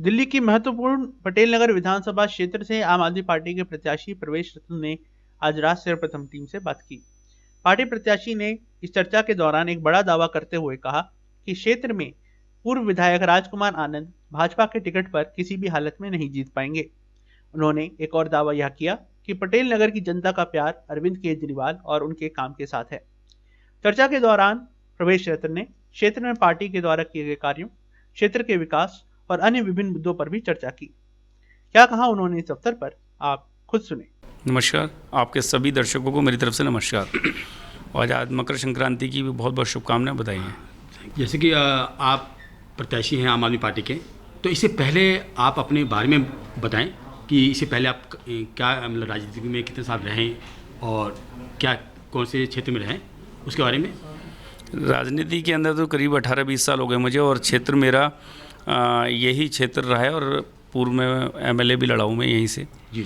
दिल्ली की महत्वपूर्ण पटेल नगर विधानसभा क्षेत्र से आम आदमी पार्टी के प्रत्याशी प्रवेश रतन ने आज राष्ट्र सर्वप्रथम टीम से बात की। पार्टी प्रत्याशी ने इस चर्चा के दौरान एक बड़ा दावा करते हुए कहा कि क्षेत्र में पूर्व विधायक राजकुमार आनंद भाजपा के टिकट पर किसी भी हालत में नहीं जीत पाएंगे। उन्होंने एक और दावा यह किया कि पटेल नगर की जनता का प्यार अरविंद केजरीवाल और उनके काम के साथ है। चर्चा के दौरान प्रवेश रतन ने क्षेत्र में पार्टी के द्वारा किए गए कार्यों, क्षेत्र के विकास और अन्य विभिन्न मुद्दों पर भी चर्चा की। क्या कहा उन्होंने इस अवसर पर, आप खुद सुने। नमस्कार, आपके सभी दर्शकों को मेरी तरफ से नमस्कार और आज मकर संक्रांति की भी बहुत बहुत शुभकामनाएं बताई हैं। जैसे कि आप प्रत्याशी हैं आम आदमी पार्टी के, तो इससे पहले आप अपने बारे में बताएं कि इससे पहले आप क्या मतलब राजनीति में कितने साल रहे और क्या कौन से क्षेत्र में रहे, उसके बारे में। राजनीति के अंदर तो करीब 18-20 साल हो गए मुझे और क्षेत्र मेरा यही क्षेत्र रहा है और पूर्व में एमएलए भी लड़ा हूँ मैं यहीं से। जी।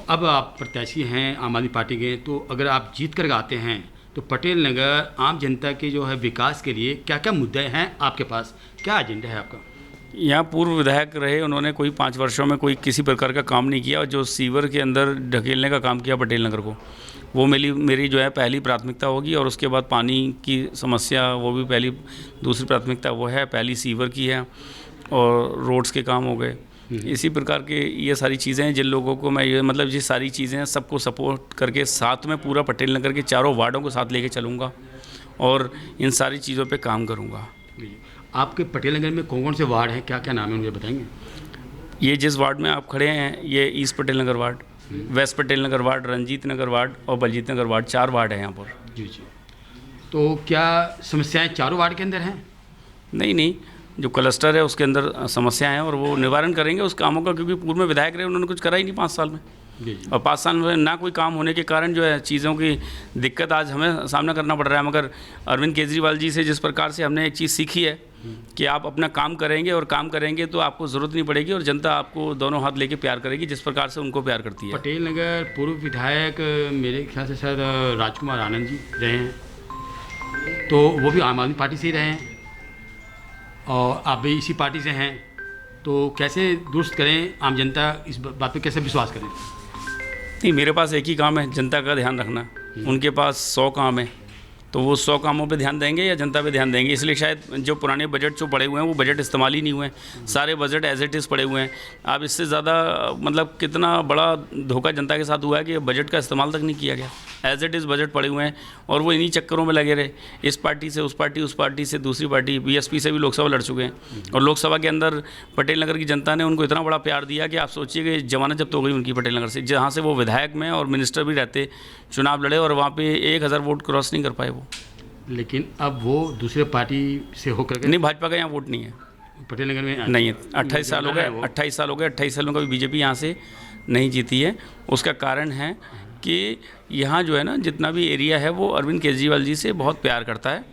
अब आप प्रत्याशी हैं आम आदमी पार्टी के, तो अगर आप जीत कर आते हैं तो पटेल नगर आम जनता के जो है विकास के लिए क्या क्या मुद्दे हैं आपके पास, क्या एजेंडा है आपका। यहाँ पूर्व विधायक रहे, उन्होंने कोई 5 वर्षों में कोई किसी प्रकार का काम नहीं किया और जो सीवर के अंदर ढकेलने का काम किया पटेल नगर को, वो मेरी जो है पहली प्राथमिकता होगी। और उसके बाद पानी की समस्या, वो भी दूसरी प्राथमिकता वो है, पहली सीवर की है और रोड्स के काम हो गए। इसी प्रकार के ये सारी चीज़ें हैं जिन लोगों को मैं ये सारी चीज़ें सबको सपोर्ट करके साथ में पूरा पटेल नगर के चारों वार्डों को साथ लेके चलूँगा और इन सारी चीज़ों पे काम करूँगा। आपके पटेल नगर में कौन कौन से वार्ड हैं, क्या क्या नाम है, मुझे बताएंगे। ये जिस वार्ड में आप खड़े हैं ये east Patel Nagar ward, waste Patel Nagar ward, Ranjit Nagar ward और बलजीत नगर वार्ड, 4 वार्ड हैं यहाँ पर। जी। तो क्या समस्याएं चारों वार्ड के अंदर हैं। नहीं, जो क्लस्टर है उसके अंदर समस्याएं हैं और वो निवारण करेंगे उस कामों का, क्योंकि पूर्व में विधायक रहे, उन्होंने कुछ करा ही नहीं 5 साल में। जी। और 5 साल में ना कोई काम होने के कारण जो है चीज़ों की दिक्कत आज हमें सामना करना पड़ रहा है। मगर अरविंद केजरीवाल जी से जिस प्रकार से हमने एक चीज़ सीखी है कि आप अपना काम करेंगे और काम करेंगे तो आपको ज़रूरत नहीं पड़ेगी और जनता आपको दोनों हाथ लेके प्यार करेगी, जिस प्रकार से उनको प्यार करती है। पटेल नगर पूर्व विधायक मेरे ख्याल से शायद राजकुमार आनंद जी रहे हैं, तो वो भी आम आदमी पार्टी से ही रहे हैं और आप भी इसी पार्टी से हैं, तो कैसे दुरुस्त करें, आम जनता इस बात पे कैसे विश्वास करें। नहीं, मेरे पास एक ही काम है, जनता का ध्यान रखना। उनके पास 100 काम है, तो वो 100 कामों पे ध्यान देंगे या जनता पे ध्यान देंगे। इसलिए शायद जो पुराने बजट जो पड़े हुए हैं वो बजट इस्तेमाल ही नहीं हुए हैं, सारे बजट एज इट इज़ पड़े हुए हैं। अब इससे ज़्यादा कितना बड़ा धोखा जनता के साथ हुआ है कि बजट का इस्तेमाल तक नहीं किया गया, एज इट इज़ बजट पड़े हुए हैं और वो इन्हीं चक्करों में लगे रहे। इस पार्टी से उस पार्टी से दूसरी पार्टी, बीएसपी से भी लोकसभा लड़ चुके हैं और लोकसभा के अंदर पटेल नगर की जनता ने उनको इतना बड़ा प्यार दिया कि आप सोचिए कि जमानत जब्त हो गई उनकी पटेल नगर से, जहाँ से वो विधायक में और मिनिस्टर भी रहते, चुनाव लड़े और वहाँ पे 1000 वोट क्रॉस नहीं कर पाए वो। लेकिन अब वो दूसरे पार्टी से होकर नहीं, भाजपा का यहाँ वोट नहीं है पटेल नगर में, नहीं है। 28 साल हो गए, 28 सालों का भी बीजेपी यहाँ से नहीं जीती है। उसका कारण है कि यहाँ जो है ना, जितना भी एरिया है वो अरविंद केजरीवाल जी से बहुत प्यार करता है।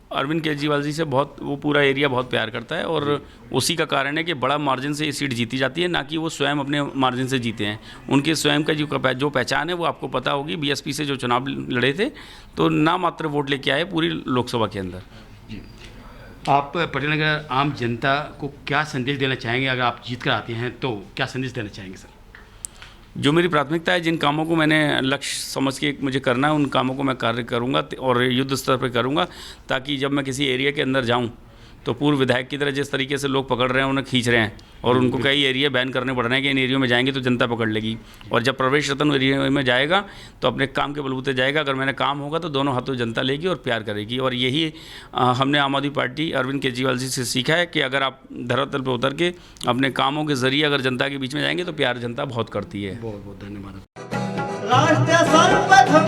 अरविंद केजरीवाल जी से वो पूरा एरिया बहुत प्यार करता है और उसी का कारण है कि बड़ा मार्जिन से ये सीट जीती जाती है, ना कि वो स्वयं अपने मार्जिन से जीते हैं। उनके स्वयं का जो पहचान है वो आपको पता होगी, बीएसपी से जो चुनाव लड़े थे तो नामात्र वोट लेके आए पूरी लोकसभा के अंदर। जी। आप पटेल नगर आम जनता को क्या संदेश देना चाहेंगे, अगर आप जीत कर आते हैं तो क्या संदेश देना चाहेंगे सर। जो मेरी प्राथमिकता है, जिन कामों को मैंने लक्ष्य समझ के मुझे करना है, उन कामों को मैं कार्य करूंगा और युद्ध स्तर पर करूंगा, ताकि जब मैं किसी एरिया के अंदर जाऊं तो पूर्व विधायक की तरह जिस तरीके से लोग पकड़ रहे हैं, उन्हें खींच रहे हैं और उनको कई एरिया बैन करने पड़ रहे हैं कि इन एरियो में जाएंगे तो जनता पकड़ लेगी। और जब प्रवेश रतन एरिया में जाएगा तो अपने काम के बलबूते जाएगा, अगर मैंने काम होगा तो दोनों हाथों जनता लेगी और प्यार करेगी। और यही हमने आम आदमी पार्टी अरविंद केजरीवाल जी से सीखा है कि अगर आप धरातल पर उतर के अपने कामों के जरिए अगर जनता के बीच में जाएंगे तो प्यार जनता बहुत करती है। बहुत बहुत धन्यवाद। राष्ट्र सर्वप्रथम